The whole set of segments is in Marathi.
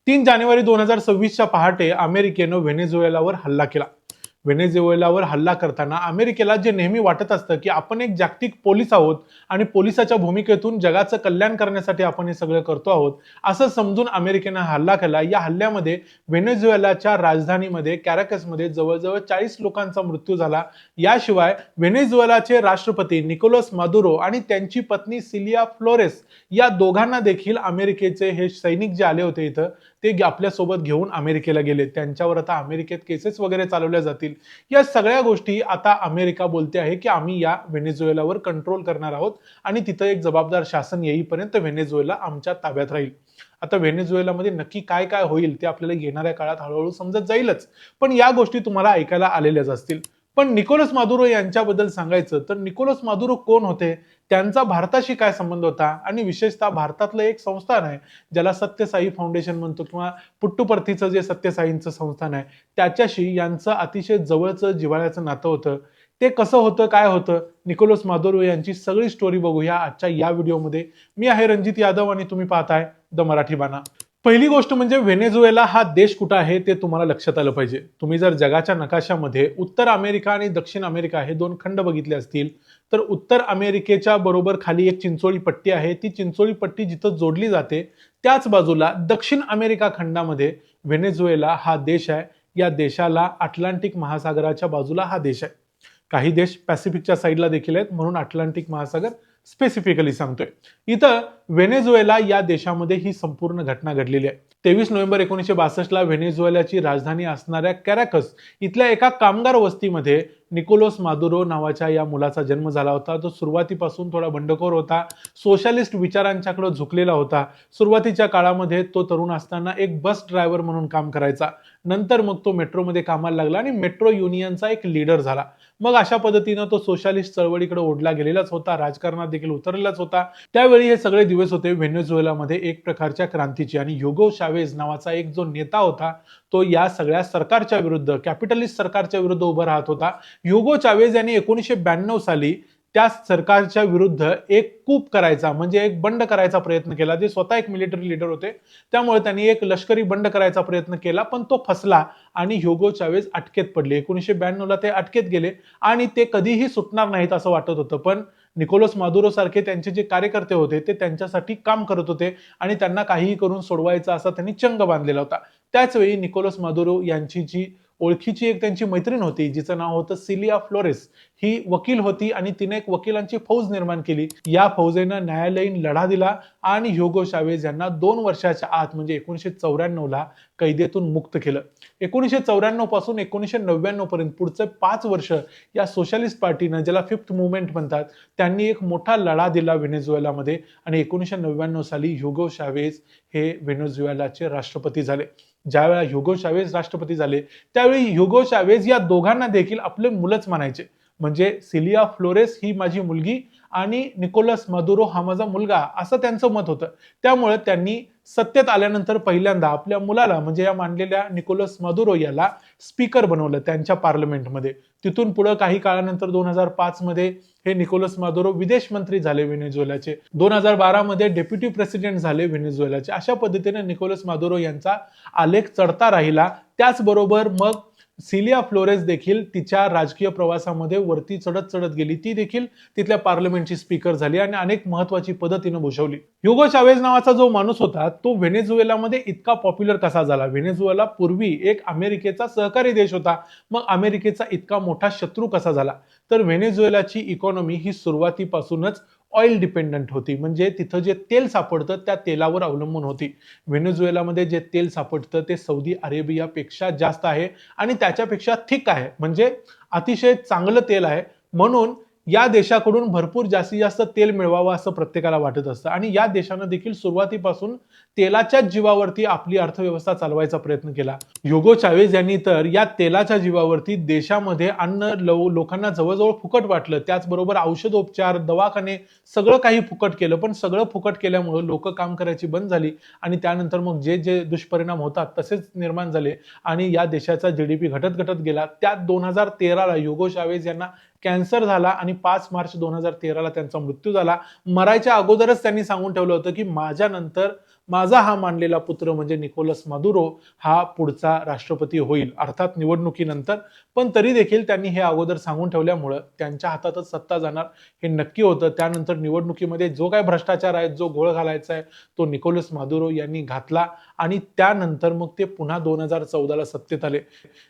3 जानेवारी 2026च्या पहाटे अमेरिकेनं व्हेनेझुएलावर हल्ला केला. व्हेनेझुएलावर हल्ला करताना अमेरिकेला जे नेहमी वाटत असतं की आपण एक जागतिक पोलीस आहोत आणि पोलिसाच्या भूमिकेतून जगाचं कल्याण करण्यासाठी आपण हे सगळं करतो आहोत, असं समजून अमेरिकेनं हल्ला केला. या हल्ल्यामध्ये व्हेनेझुएलाच्या राजधानीमध्ये कॅराकसमध्ये जवळजवळ 40 लोकांचा मृत्यू झाला. याशिवाय व्हेनेझुएलाचे राष्ट्रपती निकोलस मादुरो आणि त्यांची पत्नी सिलिया फ्लोरेस या दोघांना देखील अमेरिकेचे हे सैनिक जे आले होते इथं, ते आपल्यासोबत घेऊन अमेरिकेला गेले. त्यांच्यावर आता अमेरिकेत केसेस वगैरे चालवल्या जातील. या सगळ्या गोष्टी आता अमेरिका बोलते आहे की आम्ही या व्हेनेझुएलावर कंट्रोल करणार आहोत आणि तिथं एक जबाबदार शासन येईपर्यंत व्हेनेझुएला आमच्या ताब्यात राहील. आता व्हेनेझुएलामध्ये नक्की काय काय होईल ते आपल्याला येणाऱ्या काळात हळूहळू समजत जाईलच, पण या गोष्टी तुम्हाला ऐकायला आलेल्याच असतील. पण निकोलस मादुरो यांच्याबद्दल सांगायचं तर निकोलस मादुरो कोण होते, त्यांचा भारताशी काय संबंध होता आणि विशेषतः भारतातलं एक संस्थान आहे ज्याला सत्यसाई फाउंडेशन म्हणतो किंवा पुट्टुपर्थीचं जे सत्यसाईंचं संस्थान आहे त्याच्याशी यांचं अतिशय जवळचं जिव्हाळ्याचं नातं होतं. ते कसं होतं, काय होतं, निकोलस मादुरो यांची सगळी स्टोरी बघूया आजच्या या व्हिडिओमध्ये. मी आहे रणजित यादव आणि तुम्ही पाहताय द मराठी बाणा. पहिली गोष्ट म्हणजे व्हेनेझुएला हा देश कुठं आहे ते तुम्हाला लक्षात आलं पाहिजे. तुम्ही जर जगाच्या नकाशामध्ये उत्तर अमेरिका आणि दक्षिण अमेरिका हे दोन खंड बघितले असतील तर उत्तर अमेरिकेच्या बरोबर खाली एक चिंचोळी पट्टी आहे. ती चिंचोळी पट्टी जिथं जोडली जाते त्याच बाजूला दक्षिण अमेरिका खंडामध्ये व्हेनेझुएला हा देश आहे. या देशाला अटलांटिक महासागराच्या बाजूला हा देश आहे. काही देश पॅसिफिकच्या साईडला देखील आहेत म्हणून अटलांटिक महासागर स्पेसिफिकली सांगतोय. इथं व्हेनेझुएला या देशामध्ये ही संपूर्ण घटना घडलेली आहे. 23 नोव्हेंबर 1962 व्हेनेझुएलाची राजधानी असणाऱ्या कॅराकस इथल्या एका कामगार वस्तीमध्ये निकोलस मादुरो नावाच्या या मुलाचा जन्म झाला होता. जो सुरुवातीपासून थोडा बंडखोर होता, सोशलिस्ट विचारांच्याकडे झुकलेला होता. सुरुवातीच्या काळामध्ये तो तरुण असताना एक बस ड्रायव्हर म्हणून काम करायचा. नंतर मग तो मेट्रोमध्ये कामाला लागला आणि मेट्रो युनियनचा एक लीडर झाला. मग अशा पद्धतीनं तो सोशलिस्ट चळवळीकडे ओढला गेलेलाच होता, राजकारणात देखील उतरलेलाच होता. त्यावेळी हे सगळे दिवस होते व्हेनेझुएलामध्ये एक प्रकारच्या क्रांतीची आणि ह्युगो चावेझ नावाचा एक जो नेता होता तो या सगळ्या सरकारच्या विरुद्ध, कॅपिटलिस्ट सरकारच्या विरुद्ध उभा राहत होता. ह्युगो चावेझ यांनी 1992 साली त्या सरकारच्या विरुद्ध एक कूप करायचा म्हणजे एक बंड करायचा प्रयत्न केला. ते स्वतः एक मिलिटरी लीडर होते त्यामुळे त्यांनी एक लष्करी बंड करायचा प्रयत्न केला, पण तो फसला आणि ह्युगो चावेझ अटकेत पडले. 1992ला ते अटकेत गेले आणि ते कधीही सुटणार नाहीत असं वाटत होतं. पण निकोलस मादुरो सारखे त्यांचे जे कार्यकर्ते होते ते त्यांच्यासाठी काम करत होते आणि त्यांना काहीही करून सोडवायचं असा त्यांनी चंग बांधलेला होता. त्याच वेळी निकोलस मादुरो यांची जी ओळखीची एक त्यांची मैत्रीण होती जिचं नाव होतं सिलिया फ्लोरेस, ही वकील होती आणि तिने एक वकिलांची फौज निर्माण केली. या फौजेनं न्यायालयीन लढा दिला आणि ह्युगो चावेझ यांना 2 वर्षाच्या आत म्हणजे 1994ला कैदेतून मुक्त केलं. 1994 पासून 1999 पर्यंत पुढचे 5 वर्ष या सोशलिस्ट पार्टीनं, ज्याला फिफ्थ मुवमेंट म्हणतात, त्यांनी एक मोठा लढा दिला व्हेनेझुएलामध्ये आणि 1999 साली ह्युगो चावेझ हे व्हेनेझुएलाचे राष्ट्रपती झाले. ज्यावेळेला ह्युगो चावेझ राष्ट्रपती झाले त्यावेळी ह्युगो चावेझ या दोघांना देखील आपले मुलंच म्हणायचे. म्हणजे सिलिया फ्लोरेस ही माझी मुलगी आणि निकोलस मादुरो हा माझा मुलगा, असं त्यांचं मत होतं. त्यामुळे त्यांनी सत्तेत आल्यानंतर पहिल्यांदा आपल्या मुलाला म्हणजे या मांडलेल्या निकोलस मादुरो याला स्पीकर बनवलं त्यांच्या पार्लमेंटमध्ये. तिथून पुढे काही काळानंतर 2005 मध्ये हे निकोलस मादुरो विदेश मंत्री झाले व्हेनेझुएलाचे. 2012 मध्ये डेप्युटी प्रेसिडेंट झाले व्हेनेझुएलाचे. अशा पद्धतीने निकोलस मादुरो यांचा आलेख चढता राहिला. त्याचबरोबर मग सिलिया फ्लोरेस देखील तिच्या राजकीय प्रवासामध्ये वरती चढत चढत गेली. ती देखील तिथल्या पार्लमेंटची स्पीकर झाली आणि अनेक महत्वाची पदं तिनं भूषवली. ह्युगो चावेझ नावाचा जो माणूस होता तो व्हेनेझुएलामध्ये इतका पॉप्युलर कसा झाला? व्हेनेझुएला पूर्वी एक अमेरिकेचा सहकारी देश होता, मग अमेरिकेचा इतका मोठा शत्रू कसा झाला? तर व्हेनेझुएलाची इकॉनॉमी ही सुरुवातीपासूनच ऑइल डिपेंडंट होती. म्हणजे तिथं जे तेल सापडतं त्या तेलावर अवलंबून होती. व्हेनेझुएलामध्ये जे तेल सापडतं ते सौदी अरेबियापेक्षा जास्त आहे आणि त्याच्यापेक्षा थिक आहे, म्हणजे अतिशय चांगलं तेल आहे. म्हणून या देशाकडून भरपूर जास्तीत जास्त तेल मिळवावं असं प्रत्येकाला वाटत असतं आणि या देशानं देखील सुरुवातीपासून तेलाच्याच जीवावरती आपली अर्थव्यवस्था चालवायचा प्रयत्न केला. ह्युगो चावेझ यांनी तर या तेलाच्या जीवावरती देशामध्ये अन्न लोकांना जवळजवळ फुकट वाटलं. त्याचबरोबर औषधोपचार, दवाखाने सगळं काही फुकट केलं. पण सगळं फुकट केल्यामुळे लोक काम करायची बंद झाली आणि त्यानंतर मग जे जे दुष्परिणाम होतात तसेच निर्माण झाले आणि या देशाचा जीडीपी घटत घटत गेला. त्यात 2013ला ह्युगो चावेझ यांना कॅन्सर झाला आणि 5 मार्च 2013ला त्यांचा मृत्यू झाला. मरायच्या अगोदरच त्यांनी सांगून ठेवलं होतं की माझ्यानंतर माझा हा मानलेला पुत्र म्हणजे निकोलस मादुरो हा पुढचा राष्ट्रपती होईल, अर्थात निवडणुकीनंतर. पण तरी देखील त्यांनी हे अगोदर सांगून ठेवल्यामुळं त्यांच्या हातातच सत्ता जाणार हे नक्की होतं. त्यानंतर निवडणुकीमध्ये जो काय भ्रष्टाचार आहे, जो घोळ घालायचा आहे, तो निकोलस मादुरो यांनी घातला आणि त्यानंतर मग ते पुन्हा 2014ला सत्तेत आले.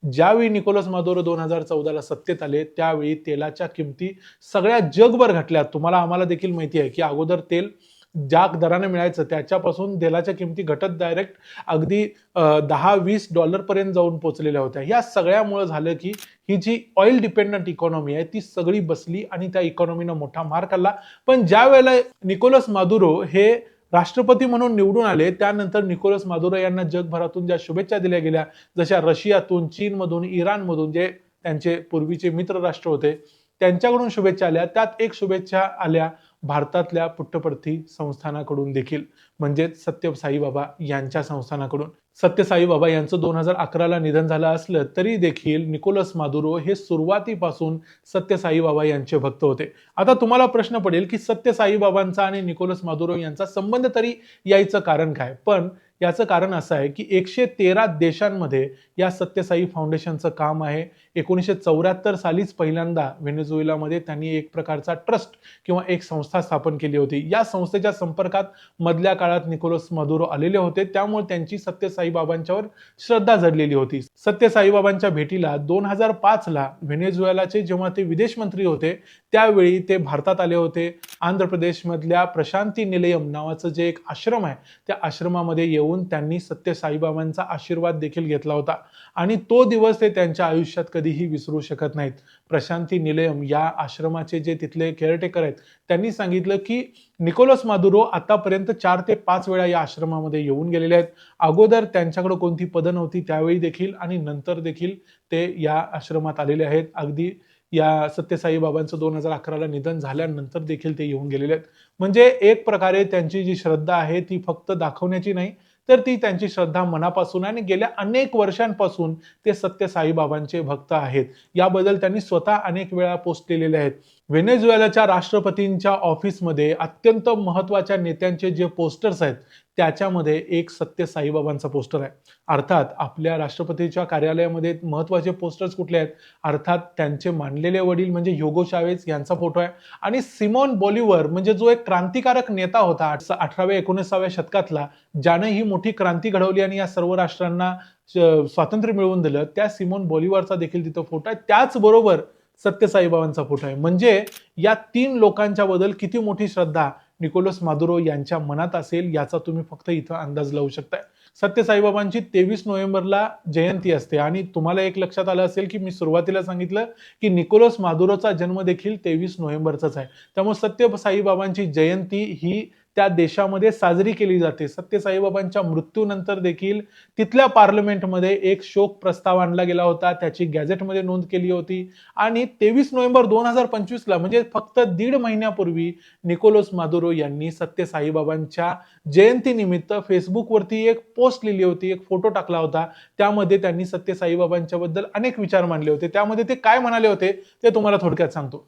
ज्यावेळी निकोलस मादुरो 2014ला सत्तेत आले त्यावेळी तेलाच्या किमती सगळ्या जगभर घटल्या. तुम्हाला आम्हाला देखील माहिती आहे की अगोदर तेल ज्या दराने मिळायचं त्याच्यापासून तेलाच्या किमती घटत डायरेक्ट अगदी $10-20 पर्यंत जाऊन पोहोचलेल्या होत्या. या सगळ्यामुळे झालं की ही जी ऑइल डिपेंडंट इकॉनॉमी आहे ती सगळी बसली आणि त्या इकॉनॉमीनं मोठा मार खाल्ला. पण ज्या वेळेला निकोलस मादुरो हे राष्ट्रपती म्हणून निवडून आले त्यानंतर निकोलस मादुरो यांना जगभरातून ज्या शुभेच्छा दिल्या गेल्या, जशा रशियातून, चीनमधून, इराणमधून, जे त्यांचे पूर्वीचे मित्र राष्ट्र होते त्यांच्याकडून शुभेच्छा आल्या, त्यात एक शुभेच्छा आल्या भारतातल्या पुट्टपर्थी संस्थानाकडून देखील, म्हणजे सत्य साईबाबा यांच्या संस्थानाकडून. सत्य साईबाबा यांचं 2011ला निधन झालं असलं तरी देखील निकोलस मादुरो हे सुरुवातीपासून सत्य साईबाबा यांचे भक्त होते. आता तुम्हाला प्रश्न पडेल की सत्य साईबाबांचा आणि निकोलस मादुरो यांचा संबंध तरी यायचं कारण काय? पण याचं कारण असं आहे की 113 देशांमध्ये या सत्यसाई फाउंडेशनचं काम आहे. 1974 सालीच पहिल्यांदा व्हेनेझुएलामध्ये त्यांनी एक प्रकारचा ट्रस्ट किंवा एक संस्था स्थापन केली होती. या संस्थेच्या संपर्कात मधल्या काळात निकोलस मादुरो आलेले होते, त्यामुळे त्यांची सत्य साईबाबांच्यावर श्रद्धा जडलेली होती. सत्य साईबाबांच्या भेटीला 2005ला व्हेनेझुएलाचे जेव्हा ते विदेश मंत्री होते त्यावेळी ते भारतात आले होते. आंध्र प्रदेशमधल्या प्रशांती निलयम नावाचं जे एक आश्रम आहे त्या आश्रमामध्ये येऊन त्यांनी सत्य साईबाबांचा आशीर्वाद देखील घेतला होता आणि तो दिवस ते त्यांच्या आयुष्यात कधीही विसरू शकत नाहीत. प्रशांती निलयम या आश्रमाचे जे तिथले केअरटेकर आहेत त्यांनी सांगितलं की निकोलस मादुरो आतापर्यंत 4 ते 5 वेळा या आश्रमामध्ये येऊन गेलेले आहेत. अगोदर त्यांच्याकडे कोणती पदं नव्हती त्यावेळी देखील आणि नंतर देखील ते या आश्रमात आलेले आहेत. अगदी या सत्य साईबाबांचं 2011ला निधन झाल्यानंतर देखील ते येऊन गेलेले आहेत. म्हणजे एक प्रकारे त्यांची जी श्रद्धा आहे ती फक्त दाखवण्याची नाही तर ती त्यांची श्रद्धा मनापासून आणि गेल्या अनेक वर्षांपासून ते सत्य साईबाबांचे भक्त आहेत. याबद्दल त्यांनी स्वतः अनेक वेळा पोस्ट केलेले आहेत. व्हेनेझुएलाच्या राष्ट्रपतींच्या ऑफिसमध्ये अत्यंत महत्वाच्या नेत्यांचे जे पोस्टर्स आहेत त्याच्यामध्ये एक सत्य साईबाबांचा पोस्टर आहे. अर्थात आपल्या राष्ट्रपतीच्या कार्यालयामध्ये महत्वाचे पोस्टर्स कुठले आहेत? अर्थात त्यांचे मानलेले वडील म्हणजे ह्युगो चावेज यांचा फोटो आहे आणि सिमोन बोलिव्हर म्हणजे जो एक क्रांतिकारक नेता होता 18व्या-19व्या शतकातला, ज्याने ही मोठी क्रांती घडवली आणि या सर्व राष्ट्रांना स्वातंत्र्य मिळवून दिलं, त्या सिमोन बोलिव्हरचा देखील तिथं फोटो आहे. त्याचबरोबर सत्य साईबाबांचा फोटो आहे. म्हणजे या 3 लोकांच्या बद्दल किती मोठी श्रद्धा निकोलस मादुरो यांच्या मनात असेल याचा तुम्ही फक्त इथं अंदाज लावू शकताय. सत्य साईबाबांची 23 नोव्हेंबरला जयंती असते आणि तुम्हाला एक लक्षात आलं असेल की मी सुरुवातीला सांगितलं की निकोलस मादुरोचा जन्म देखील 23 नोव्हेंबरचाच आहे. त्यामुळे सत्य साईबाबांची जयंती ही त्या देशामध्ये साजरी केली जाते. सत्य साईबाबांच्या मृत्यूनंतर देखील तिथल्या पार्लमेंटमध्ये एक शोक प्रस्ताव आणला गेला होता, त्याची गॅझेटमध्ये नोंद केली होती आणि 23 नोव्हेंबर 2025ला म्हणजे फक्त 1.5 महिन्यापूर्वी निकोलस मादुरो यांनी सत्य साईबाबांच्या जयंतीनिमित्त फेसबुकवरती एक पोस्ट लिहिली होती, एक फोटो टाकला होता. त्यामध्ये त्यांनी सत्य साईबाबांच्या बद्दल अनेक विचार मांडले होते. त्यामध्ये ते काय म्हणाले होते ते तुम्हाला थोडक्यात सांगतो.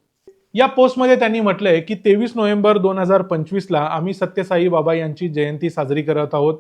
या पोस्टमध्ये त्यांनी म्हटलंय की 23 नोव्हेंबर 2025ला आम्ही सत्य साईबाबा यांची जयंती साजरी करत आहोत.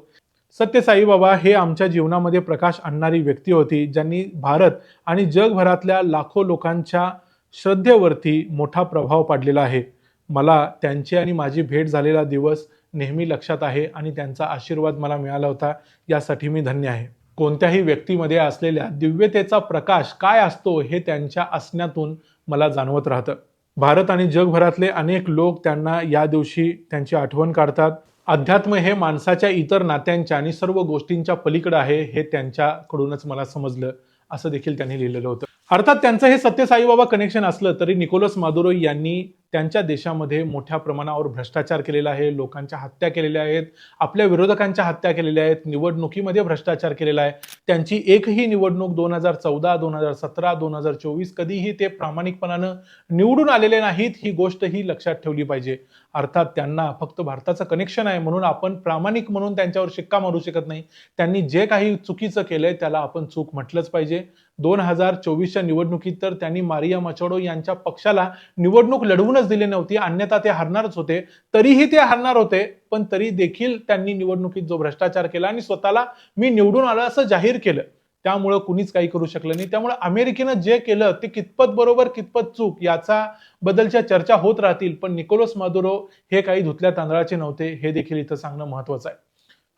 सत्य साईबाबा हे आमच्या जीवनामध्ये प्रकाश आणणारी व्यक्ती होती, ज्यांनी भारत आणि जगभरातल्या लाखो लोकांच्या श्रद्धेवरती मोठा प्रभाव पाडलेला आहे. मला त्यांची आणि माझी भेट झालेला दिवस नेहमी लक्षात आहे आणि त्यांचा आशीर्वाद मला मिळाला होता, यासाठी मी धन्य आहे. कोणत्याही व्यक्तीमध्ये असलेल्या दिव्यतेचा प्रकाश काय असतो हे त्यांच्या असण्यातून मला जाणवत राहतं. भारत आणि जगभरातले अनेक लोक त्यांना या दिवशी त्यांची आठवण काढतात. अध्यात्म हे माणसाच्या इतर नात्यांच्या आणि सर्व गोष्टींच्या पलीकडे आहे हे त्यांच्याकडूनच मला समजलं, असं देखील त्यांनी लिहिलेलं होतं. अर्थात त्यांचं हे सत्य साईबाबा कनेक्शन असलं तरी निकोलस मादुरो यांनी त्यांच्या देशामध्ये मोठ्या प्रमाणावर भ्रष्टाचार केलेला आहे, लोकांच्या हत्या केलेल्या आहेत, आपल्या विरोधकांच्या हत्या केलेल्या आहेत, निवडणुकीमध्ये भ्रष्टाचार केलेला आहे. त्यांची एकही निवडणूक 2014, 2017, 2024 कधीही ते प्रामाणिकपणानं निवडून आलेले नाहीत, ही गोष्ट ही लक्षात ठेवली पाहिजे. अर्थात त्यांना फक्त भारताचं कनेक्शन आहे म्हणून आपण प्रामाणिक म्हणून त्यांच्यावर शिक्का मारू शकत नाही. त्यांनी जे काही चुकीचं केलंय त्याला आपण चूक म्हटलंच पाहिजे. 2024च्या निवडणुकीत तर त्यांनी मारिया मचाडो यांच्या पक्षाला निवडणूक लढवून मिळवूनच दिली नव्हती, अन्यथा ते हरणारच होते. तरीही ते हरणार होते, पण तरी देखील त्यांनी निवडणुकीत जो भ्रष्टाचार केला आणि स्वतःला मी निवडून आलो असं जाहीर केलं, त्यामुळं कुणीच काही करू शकलं नाही. त्यामुळे अमेरिकेनं जे केलं ते कितपत बरोबर कितपत चूक याचा बद्दलच्या चर्चा होत राहतील, पण निकोलस मादुरो हे काही धुतल्या तांदळाचे नव्हते, हे देखील इथं सांगणं महत्वाचं आहे.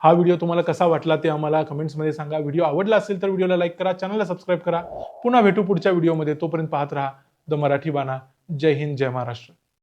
हा व्हिडिओ तुम्हाला कसा वाटला ते आम्हाला कमेंट्समध्ये सांगा. व्हिडिओ आवडला असेल तर व्हिडिओला लाईक करा, चॅनलला सबस्क्राईब करा. पुन्हा भेटू पुढच्या व्हिडिओमध्ये. तोपर्यंत पाहत राहा द मराठी बाणा. जय हिंद, जय महाराष्ट्र.